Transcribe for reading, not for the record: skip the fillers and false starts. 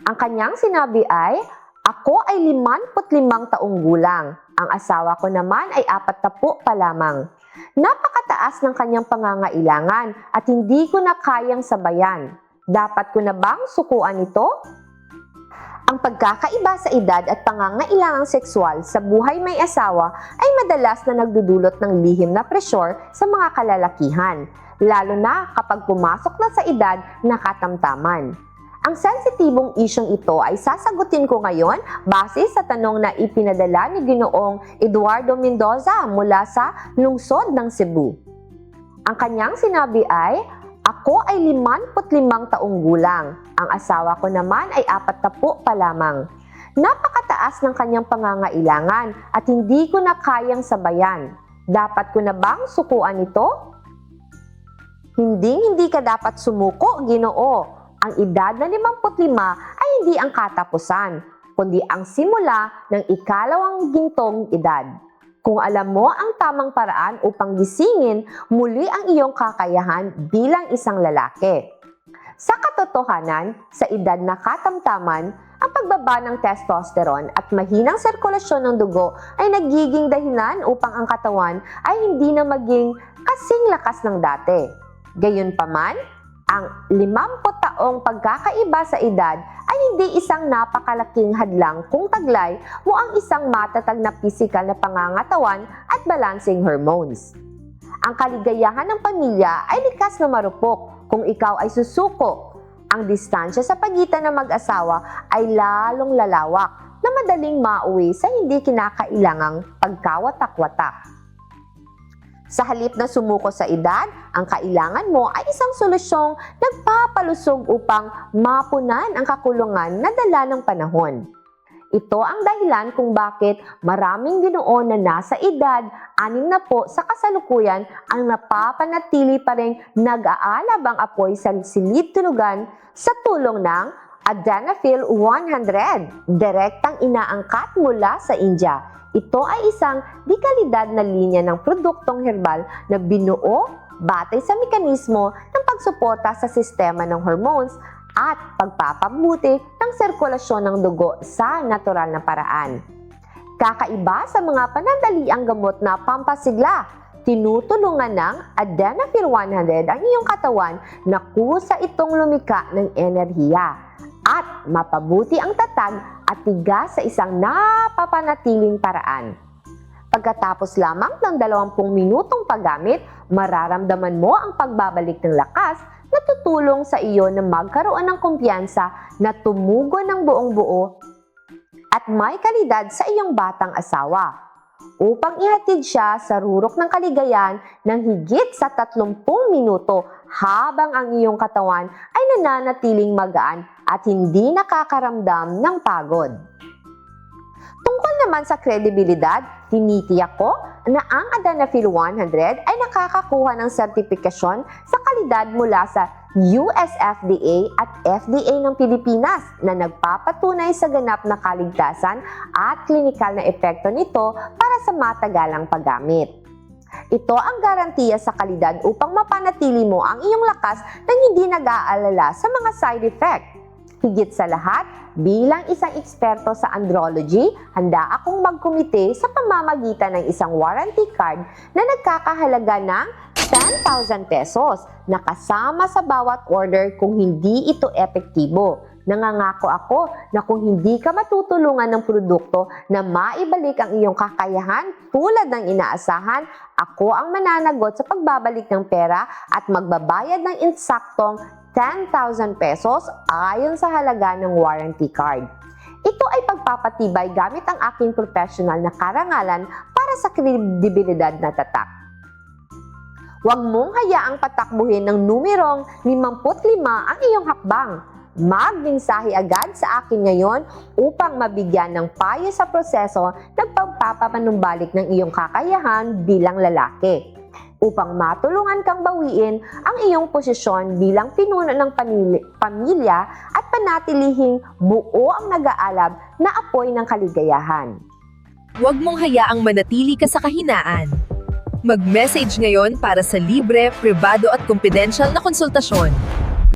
Ang kanyang sinabi ay, "Ako ay 55 taong gulang. Ang asawa ko naman ay 40 pa lamang. Napakataas ng kanyang pangangailangan at hindi ko na kayang sabayan. Dapat ko na bang sukuan ito?" Ang pagkakaiba sa edad at pangangailangang sexual sa buhay may asawa ay madalas na nagdudulot ng lihim na presyur sa mga kalalakihan, lalo na kapag pumasok na sa edad na katamtaman. Ang sensitibong isyong ito ay sasagutin ko ngayon base sa tanong na ipinadala ni Ginoong Eduardo Mendoza mula sa lungsod ng Cebu. Ang kanyang sinabi ay, "Ako ay 55 taong gulang. Ang asawa ko naman ay 40 pa lamang. Napakataas ng kanyang pangangailangan at hindi ko na kayang sabayan. Dapat ko na bang sukuan ito?" Hindi ka dapat sumuko, Ginoo. Ang edad na 55 ay hindi ang katapusan, kundi ang simula ng ikalawang gintong edad. Kung alam mo ang tamang paraan upang gisingin muli ang iyong kakayahan bilang isang lalaki. Sa katotohanan, sa edad na katamtaman, ang pagbaba ng testosterone at mahinang sirkulasyon ng dugo ay nagiging dahilan upang ang katawan ay hindi na maging kasing lakas ng dati. Gayunpaman, ang 50 taong pagkakaiba sa edad ay hindi isang napakalaking hadlang kung taglay mo ang isang matatag na pisikal na pangangatawan at balancing hormones. Ang kaligayahan ng pamilya ay likas na marupok kung ikaw ay susuko. Ang distansya sa pagitan ng mag-asawa ay lalong lalawak na madaling mauwi sa hindi kinakailangang pagkawatak-watak. Sa halip na sumuko sa edad, ang kailangan mo ay isang solusyong nagpapalusog upang mapunan ang kakulungan na dala ng panahon. Ito ang dahilan kung bakit maraming Ginoo na nasa edad 60 sa kasalukuyan ang napapanatili pa ring nag-aalab ang apoy sa silid-tulugan sa tulong ng Adenafil 100, direktang inaangkat mula sa India. Ito ay isang dekalidad na linya ng produktong herbal na binuo batay sa mekanismo ng pagsuporta sa sistema ng hormones at pagpapabuti ng sirkulasyon ng dugo sa natural na paraan. Kakaiba sa mga panandaliang gamot na pampasigla, tinutulungan ng Adenafil 100 ang iyong katawan na kusa itong lumika ng enerhiya at mapabuti ang tatag at tigas sa isang napapanatiling paraan. Pagkatapos lamang ng 20 minutong paggamit, mararamdaman mo ang pagbabalik ng lakas na tutulong sa iyo na magkaroon ng kumpiyansa na tumugo ng buong buo at may kalidad sa iyong batang asawa. Upang ihatid siya sa rurok ng kaligayahan ng higit sa 30 minuto habang ang iyong katawan ay nananatiling magaan at hindi nakakaramdam ng pagod. Tungkol naman sa kredibilidad, tinitiyak ko na ang Adenafil 100 ay nakakakuha ng sertipikasyon sa kalidad mula sa US FDA at FDA ng Pilipinas na nagpapatunay sa ganap na kaligtasan at klinikal na epekto nito para sa matagalang paggamit. Ito ang garantiya sa kalidad upang mapanatili mo ang iyong lakas nang hindi nag-aalala sa mga side effect. Higit sa lahat, bilang isang eksperto sa andrology, handa akong magkomite sa pamamagitan ng isang warranty card na nagkakahalaga ng 10,000 pesos na kasama sa bawat order kung hindi ito epektibo. Nangangako ako na kung hindi ka matutulungan ng produkto na maibalik ang iyong kakayahan tulad ng inaasahan, ako ang mananagot sa pagbabalik ng pera at magbabayad ng insaktong 10,000 pesos ayon sa halaga ng warranty card. Ito ay pagpapatibay gamit ang aking professional na karangalan para sa kredibilidad na tatak. Huwag mong hayaang patakbuhin ng numerong 55 ang iyong hakbang. Magmensahe agad sa akin ngayon upang mabigyan ng payo sa proseso ng pagpapanumbalik ng iyong kakayahan bilang lalaki. Upang matulungan kang bawiin ang iyong posisyon bilang pinuno ng pamilya at panatilihing buo ang nag-aalab na apoy ng kaligayahan. Huwag mong hayaang manatili ka sa kahinaan. Mag-message ngayon para sa libre, pribado at confidential na konsultasyon.